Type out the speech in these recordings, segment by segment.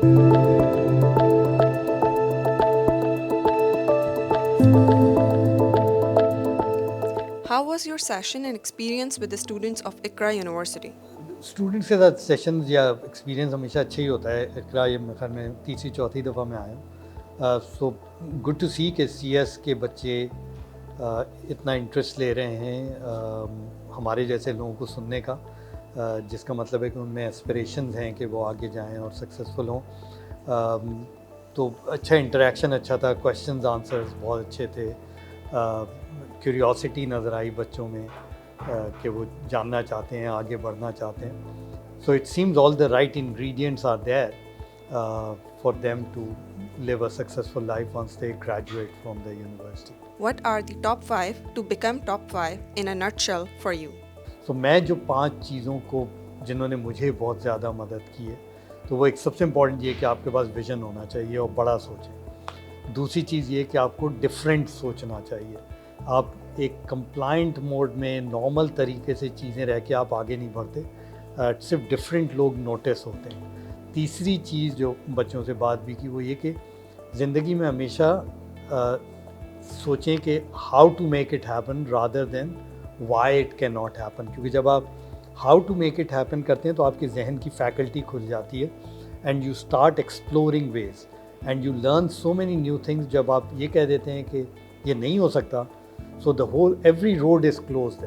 How was your session and experience with the students of ICRA University? Students के साथ sessions या experience हमेशा अच्छा ही होता है। इकरा ये मेरे ख्याल में तीसरी चौथी दफ़ा मैं आया हूँ। सो गुड टू सी कि सीएस के बच्चे इतना इंटरेस्ट ले रहे हैं हमारे जैसे लोगों को सुनने का, जिसका मतलब है कि उनमें एस्पिरेशंस हैं कि वो आगे जाएं और सक्सेसफुल हों। तो अच्छा इंटरेक्शन अच्छा था, क्वेश्चंस आंसर्स बहुत अच्छे थे। क्यूरियोसिटी नज़र आई बच्चों में कि वो जानना चाहते हैं, आगे बढ़ना चाहते हैं। So it seems all the right ingredients are there for them to live a successful life once they graduate from the university. What are the top 5 to become top 5 in a nutshell for you? So मैं जो 5 चीज़ों को जिन्होंने मुझे बहुत ज़्यादा मदद की है, तो वो एक सबसे इम्पॉर्टेंट ये कि आपके पास विज़न होना चाहिए और बड़ा सोचें। दूसरी चीज़ ये कि आपको डिफरेंट सोचना चाहिए। आप एक कंप्लाइंट मोड में नॉर्मल तरीके से चीज़ें रह के आप आगे नहीं बढ़ते, सिर्फ डिफरेंट लोग नोटिस होते हैं। तीसरी चीज़ जो बच्चों से बात भी की वो ये कि ज़िंदगी में हमेशा सोचें कि how to make it happen rather than why it can not happen, क्योंकि जब आप how to make it happen करते हैं तो आपके जहन की फैकल्टी खुल जाती है and you start exploring ways and you learn so many new things. जब आप ये कह देते हैं कि ये नहीं हो सकता, so the whole every road is closed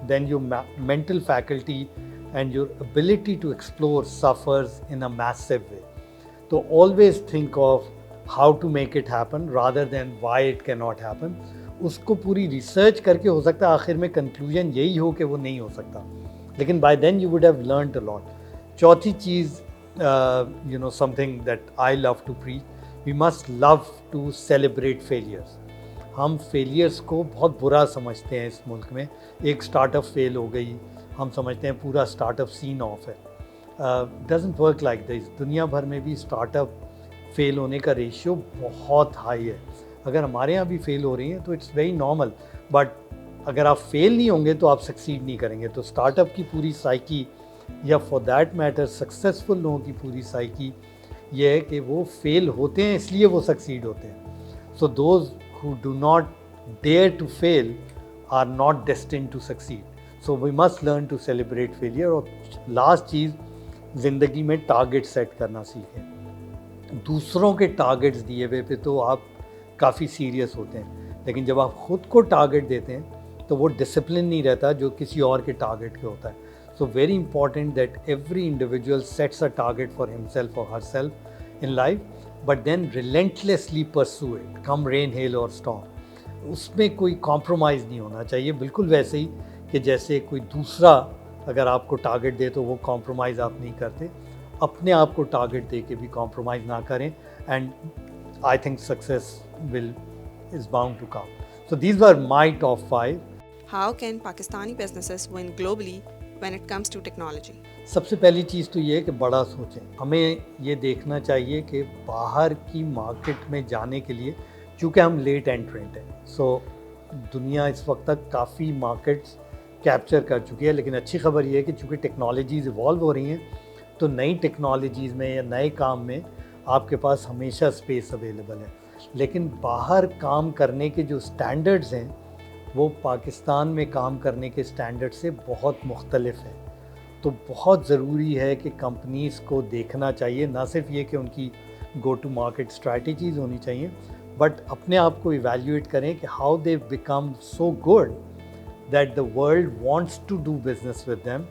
then your mental faculty and your ability to explore suffers in a massive way. So always think of how to make it happen rather than why it cannot happen. उसको पूरी research करके हो सकता है आखिर में conclusion यही हो कि वो नहीं हो सकता, लेकिन by then you would have learned a lot. चौथी चीज़, something that I love to preach, we must love to celebrate failures. हम फेलियर्स को बहुत बुरा समझते हैं इस मुल्क में। एक स्टार्टअप फेल हो गई, हम समझते हैं पूरा स्टार्टअप सीन ऑफ है। Doesn't work like this. दुनिया भर में भी स्टार्टअप फेल होने का रेशियो बहुत हाई है। अगर हमारे यहाँ भी फेल हो रही हैं तो इट्स वेरी नॉर्मल, बट अगर आप फेल नहीं होंगे तो आप सक्सीड नहीं करेंगे। तो स्टार्टअप की पूरी साइकी, या फॉर दैट मैटर सक्सेसफुल लोगों की पूरी साइकी ये है कि वो फेल होते हैं इसलिए वो सक्सीड होते हैं। So those who do not dare to fail are not destined to succeed. So we must learn to celebrate failure. और लास्ट चीज़, ज़िंदगी में टारगेट सेट करना सीखें। दूसरों के टारगेट्स दिए हुए पे तो आप काफ़ी सीरियस होते हैं, लेकिन जब आप खुद को टारगेट देते हैं तो वो डिसिप्लिन नहीं रहता जो किसी और के टारगेट के होता है। So very important that every individual sets a target for himself और herself in life, but then relentlessly pursue it, come rain hail और स्टॉर्म। उसमें कोई कॉम्प्रोमाइज़ नहीं होना चाहिए, बिल्कुल वैसे ही कि जैसे कोई दूसरा अगर आपको टारगेट दे तो वो कॉम्प्रोमाइज़ आप नहीं करते। अपने आप को टारगेट दे के भी कॉम्प्रोमाइज़ ना करें, and I think success will is bound to come. So these were my top 5। How can Pakistani businesses win globally when it comes to technology? सबसे पहली चीज़ तो ये है कि बड़ा सोचें। हमें ये देखना चाहिए कि बाहर की मार्केट में जाने के लिए, चूँकि हम लेट एंट्रेंट हैं, सो दुनिया इस वक्त तक काफ़ी मार्केट्स कैप्चर कर चुकी है, लेकिन अच्छी खबर ये है कि चूँकि टेक्नोलॉजीज़ इवॉल्व हो रही हैं तो नई टेक्नोलॉजीज़ में या नए काम में आपके पास हमेशा स्पेस अवेलेबल है। लेकिन बाहर काम करने के जो स्टैंडर्ड्स हैं वो पाकिस्तान में काम करने के स्टैंडर्ड से बहुत मुख्तलिफ है। तो बहुत ज़रूरी है कि कंपनीज़ को देखना चाहिए, ना सिर्फ ये कि उनकी गो टू मार्केट स्ट्रैटेजीज़ होनी चाहिए, बट अपने आप को इवैल्यूएट करें कि how they become so good that the world wants to do business with them,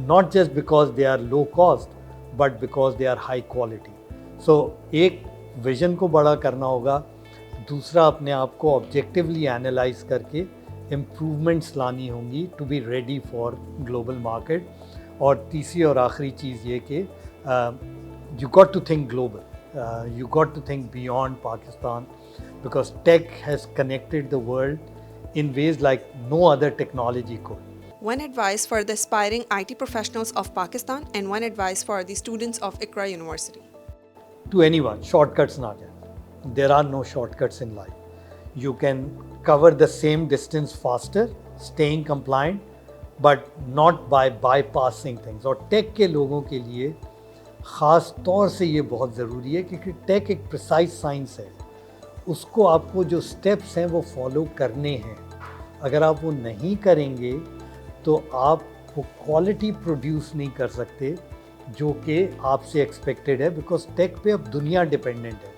not just because they are low cost but because they are high quality. So एक vision को बड़ा करना होगा, दूसरा अपने आप को ऑब्जेक्टिवली एनालाइज करके इम्प्रूवमेंट्स लानी होंगी to be ready for global market. और तीसरी और आखिरी चीज़ ये कि you got to think global, you got to think beyond Pakistan, because tech has connected the world in ways like no other technology could. One advice for the aspiring IT professionals of Pakistan and one advice for the students of ICRA University. To anyone, shortcuts not there. There are no shortcuts in life. You can cover the same distance faster, staying compliant, but not by bypassing things. और take के लोगों के लिए ख़ास तौर से ये बहुत ज़रूरी है क्योंकि टेक एक प्रिसाइज साइंस है, उसको आपको जो स्टेप्स हैं वो फॉलो करने हैं। अगर आप वो नहीं करेंगे तो आप वो क्वालिटी प्रोड्यूस नहीं कर सकते जो कि आपसे एक्सपेक्टेड है, बिकॉज टेक पे अब दुनिया डिपेंडेंट है,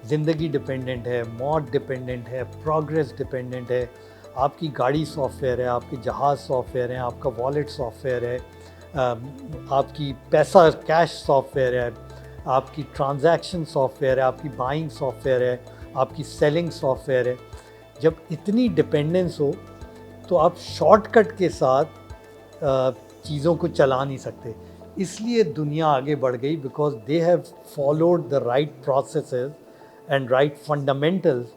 ज़िंदगी डिपेंडेंट है, मौत डिपेंडेंट है, प्रोग्रेस डिपेंडेंट है। आपकी गाड़ी सॉफ्टवेयर है, आपके जहाज़ सॉफ्टवेयर हैं, आपका वॉलेट सॉफ्टवेयर है, आपकी पैसा कैश सॉफ्टवेयर है, आपकी ट्रांजैक्शन सॉफ्टवेयर है, आपकी बाइंग सॉफ्टवेयर है, आपकी सेलिंग सॉफ्टवेयर है। जब इतनी डिपेंडेंस हो तो आप शॉर्टकट के साथ चीज़ों को चला नहीं सकते। इसलिए दुनिया आगे बढ़ गई, because they have followed the right processes and right fundamentals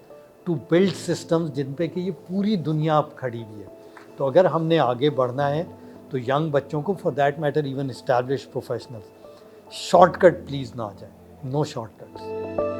to build systems जिन पे कि ये पूरी दुनिया अब खड़ी हुई है। तो अगर हमने आगे बढ़ना है तो यंग बच्चों को, for that matter even established professionals, shortcut please ना आ जाए, नो शॉर्टकट्स।